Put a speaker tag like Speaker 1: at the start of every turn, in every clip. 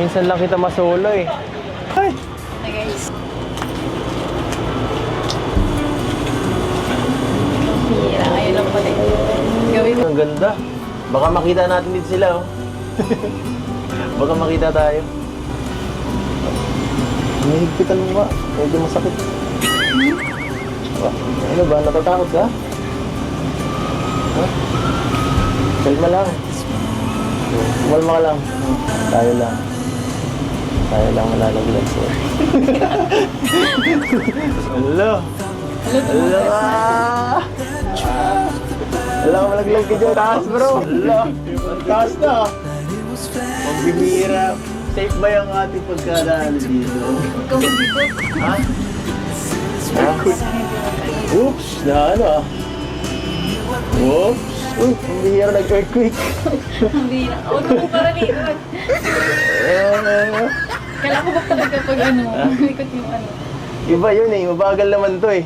Speaker 1: minsan lang kita masolo eh. Ay!
Speaker 2: Hi guys. Hira, ayun lang pala. Gawin mo.
Speaker 1: Ang ganda. Baka makita natin dito sila oh. Baka makita tayo. Mahigpitan mo ba? Medyo masakit. Ano ba? Natatakot ka? Ha? Kalma lang. Kumalma ka lang. Tayo lang. Tayo lang malalaglag siya. Hello! Hello! Hello, malaglag ka dyan. Taas bro! Hello! Taas na! Magbibira. Safe ba yung ating pagkadaan dito? Ha? Ha? Oops! Na ano ah? Oops! Uy, ang bihira nag-earthquake.
Speaker 2: Ang bira. Huwag mo para likod. Kailangan ko ba talaga pag ano, likod yung ano.
Speaker 1: Iba yun eh, mabagal naman to eh.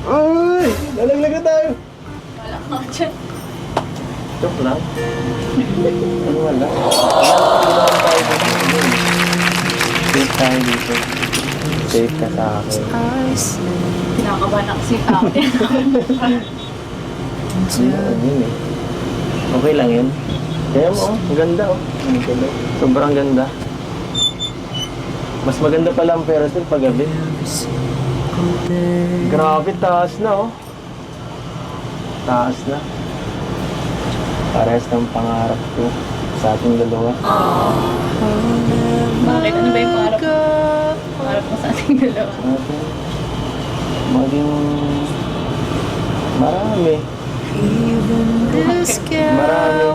Speaker 1: Uy! Nalaglag na tayo!
Speaker 2: Wala ka dyan.
Speaker 1: Joke lang. Ano wala? Wala naman tayo dito. Safe tayo dito. Safe ka sa akin.
Speaker 2: Kinakabahan ako si Pake.
Speaker 1: Hindi naman yun eh. Okay lang yun. Kaya mo, ang ganda oh. Sobrang ganda. Mas maganda pala ang Ferrotel pag gabi. Grabe, taas na oh. Taas na. Parehas ng pangarap ko sa ating dalawa.
Speaker 2: Bakit? Ano ba yung pangarap mo? Pangarap mo sa ating dalawa?
Speaker 1: Ating maging marami. Marami.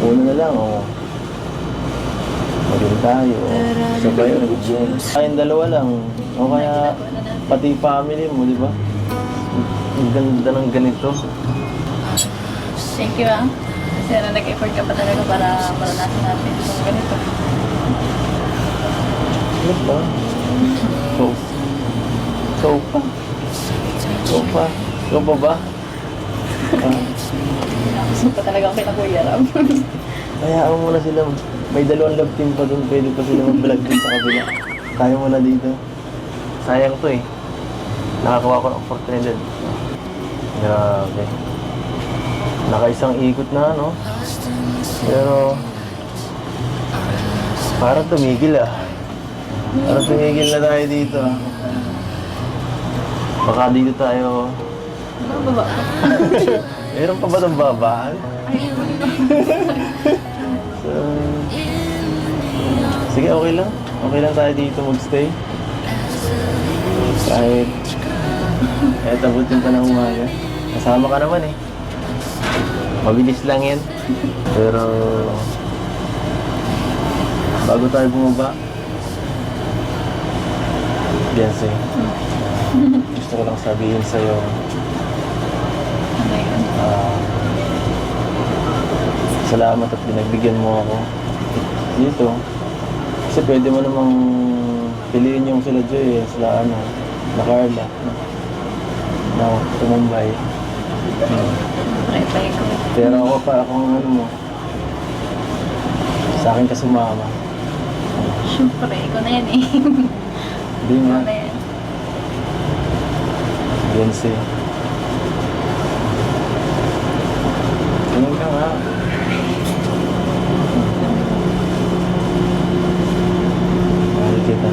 Speaker 1: Una na lang, oh. Maging tayo, oh. Sabay, nag-gym. Tayong dalawa lang. O kaya, pati family mo, di ba? Ang ganda ng ganito.
Speaker 2: Thank you ah. Kasi nag-effort ka pa talaga para maranasan natin itong ganito.
Speaker 1: Ano ba? Sofa. Sofa. Sofa ba?
Speaker 2: Gusto pa talaga ako kay Ram.
Speaker 1: Hayaan mo na sila. May dalawang love team pa doon. Pwede pa sila mag-vlog din sa kabila. Tayo muna dito. Sayang to eh. Nakakuha ko ng oportunidad. Grabe. Nakaisang ikot na, no? Pero parang tumigil ah. Parang tumigil na tayo dito ah. Baka dito tayo.
Speaker 2: Baba.
Speaker 1: Meron pa ba itong babaan? So, sige, okay lang. Okay lang tayo dito magstay. Kahit abutin pa ng umaga. Kasama ka naman eh. Mabilis lang yan. Pero bago tayo bumaba, Beyonce, gusto ko lang sabihin sa'yo,
Speaker 2: Ano yun?
Speaker 1: salamat at pinagbigyan mo ako dito. Kasi pwede mo namang piliin yung sila Joy eh, sila ano, na Carla, na tumumbay.
Speaker 2: Reply ko.
Speaker 1: Pero ako para kung ano mo, sa akin ka sumama.
Speaker 2: Siyempre, ikaw na yan eh.
Speaker 1: Hindi nga,
Speaker 2: Ikaw na yan.
Speaker 1: Beyonce. Tingin ka nga. Mahal kita.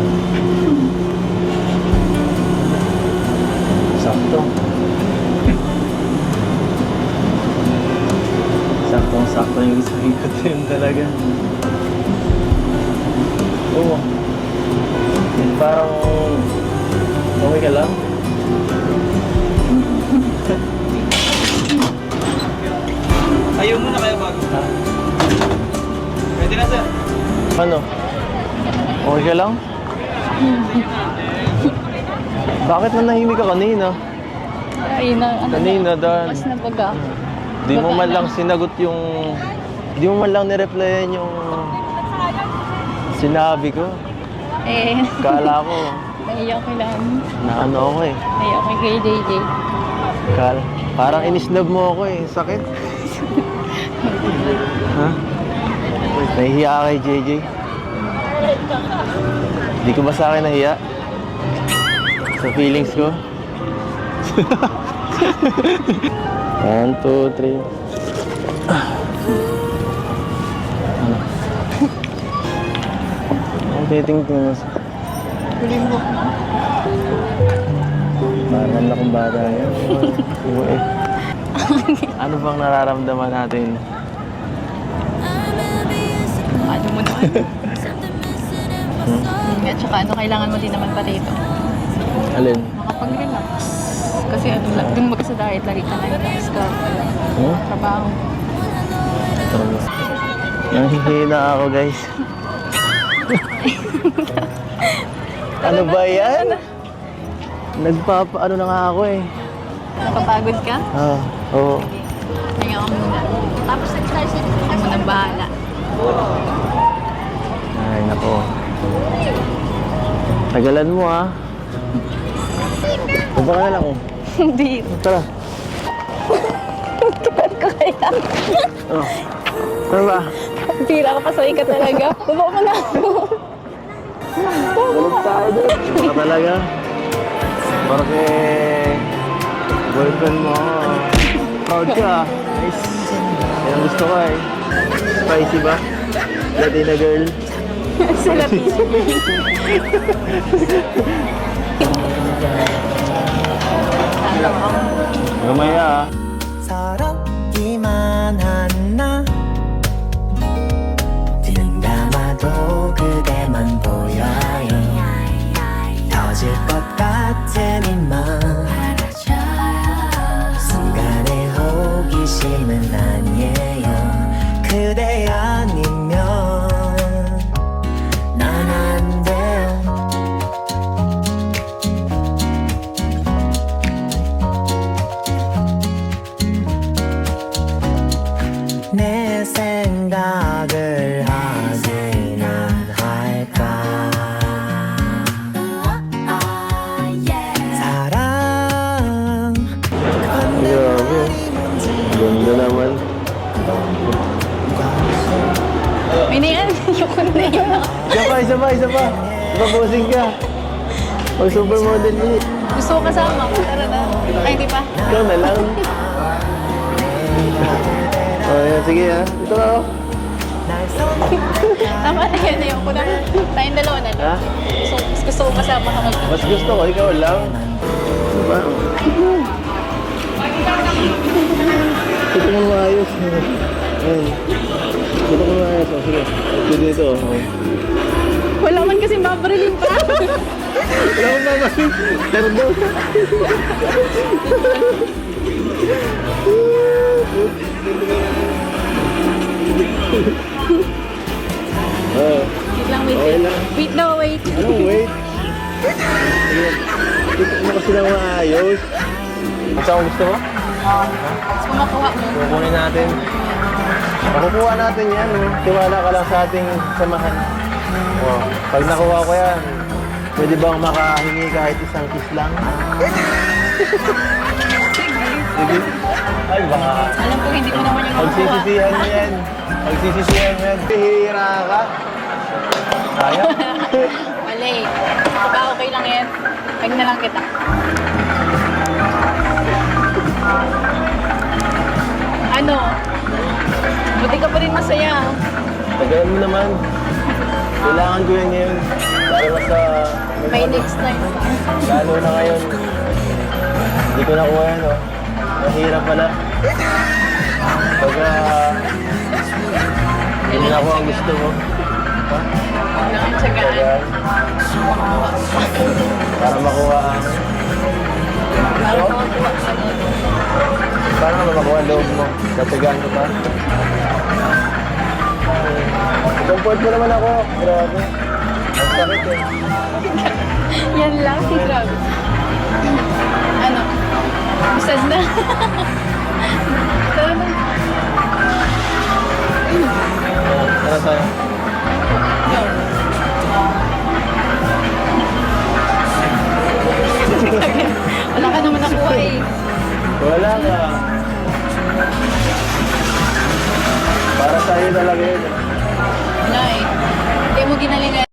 Speaker 1: Sakto. Saktong-sakto yung isang ikot yun talaga. Oo. Parang okay ka lang.
Speaker 3: Ayaw mo na kaya bago?
Speaker 1: Ha?
Speaker 3: Pwede na sir.
Speaker 1: Ano? Okay ka lang? Bakit nanahimik ka kanina?
Speaker 2: Ay, na, ano
Speaker 1: Kanina, dahil
Speaker 2: mas nabaga.
Speaker 1: di mo man lang sinagot yung... Di mo man lang nireplyan yung sinabi ko.
Speaker 2: Eh,
Speaker 1: Kala ko,
Speaker 2: naiyak ko lang.
Speaker 1: na ano ako eh.
Speaker 2: Naiyak ko kay JJ.
Speaker 1: Parang inisnab mo ako eh. Sakit. Ha? Nahihiya ka kay JJ? Hindi ko ba sa akin nahiya? Sa feelings ko? 1, 2, 3. Ano? Ang titingting mo. Parang na kung bata yan. Oo eh. Ano bang nararamdaman natin?
Speaker 2: Ano mo naman? At saka ano, kailangan mo din naman pa rito.
Speaker 1: Alin?
Speaker 2: Makapag-relax. Kasi ano, dun mag sa diet, lagi ka na-relax ka.
Speaker 1: Hmm?
Speaker 2: Trabaho.
Speaker 1: Nanghihina ako, guys. Ano ba yan? Ano na nga ako eh.
Speaker 2: Napapagod ka?
Speaker 1: Oo.
Speaker 2: Hinga ka muna. Tapos nag-start ako mo nang bahala.
Speaker 1: Ay, nako. Tagalan mo ah. Baba ka na lang oh.
Speaker 2: Hindi.
Speaker 1: Tara.
Speaker 2: Tuwan ko kaya.
Speaker 1: Oh. Ano ba?
Speaker 2: Pira ka, pasaway ka talaga. Baba mo na ako.
Speaker 1: Balik tayo doon. Baka talaga. Porque boyfriend mo. Proud ka. Nice. Yan ang gusto ko eh. Spicy ba? Latina girl.
Speaker 2: Sila pisa.
Speaker 1: Mamaya ah.
Speaker 4: 서럽기만 한나 눈 감아도 그대만 보여요 터질 것 같은 이맘 순간의 호기심은 아니에요 그대 아니면 난 안 돼요 내 생각을 하긴 안 할까 사랑
Speaker 1: Grabe. Ganda naman.
Speaker 2: May na yan. Ayoko na yun.
Speaker 1: Isa pa. Ipaposing ka. Pag supermodel ni.
Speaker 2: Gusto ko kasama. Tara na. Ay, di pa.
Speaker 1: Ikaw na lang. Oh, yan. Sige ha. Ito na oh.
Speaker 2: Tama na yan. Ayoko na. Tayong dalawa na lang.
Speaker 1: Ha?
Speaker 2: Gusto ko kasama ka mag-
Speaker 1: Mas gusto ko, ikaw lang. Diba? Ito mo maayos. Ayan. Ito mo maayos. Oh, sige. Ito dito. Oh.
Speaker 2: Wala man kasi babarilin pa.
Speaker 1: Wala akong mamasin. Terdo. Oh.
Speaker 2: Wait lang, wait.
Speaker 1: Okay lang.
Speaker 2: Wait na, wait.
Speaker 1: Anong wait? Dito mo kasi lang maayos. Basta kung gusto mo?
Speaker 2: Tapos kung makuha mo.
Speaker 1: Kukunin natin. Makukuha natin yan. Oh. Tiwala ka lang sa ating samahan. Oh. Pag nakuha ko yan, pwede bang makahingi kahit isang kiss lang? Sige. Ay, baka.
Speaker 2: Alam ko hindi mo naman yung makukuha.
Speaker 1: Pagsisisihan mo yan. Pagsisisihan mo yan. Hihira ka. Sayang.
Speaker 2: Mali. Baka okay lang yan. Pag na lang kita. Ano? Buti ka pa rin masaya.
Speaker 1: Tagalan mo naman. Kailangan ko yan ngayon. Para sa...
Speaker 2: May next time.
Speaker 1: Lalo na ngayon. Hindi ko nakuha yan, oh. Mahirap pala. Pagka... hindi na ako ang gusto mo. Ha?
Speaker 2: Kailangan tsagaan.
Speaker 1: Kaya... para makuha ang...
Speaker 2: Para makakuha ka mo.
Speaker 1: Para nga makuha ang loob mo. Tatagaan ko pa. Comfort mo naman ako. Grabe. Ang sakit eh.
Speaker 2: Yan lang. Grabe. Ano? Massage na. Tara na.
Speaker 1: Tara tayo.
Speaker 2: Go. Wala ka naman nakuha eh.
Speaker 1: Wala ka. Para sa'yo talaga yun.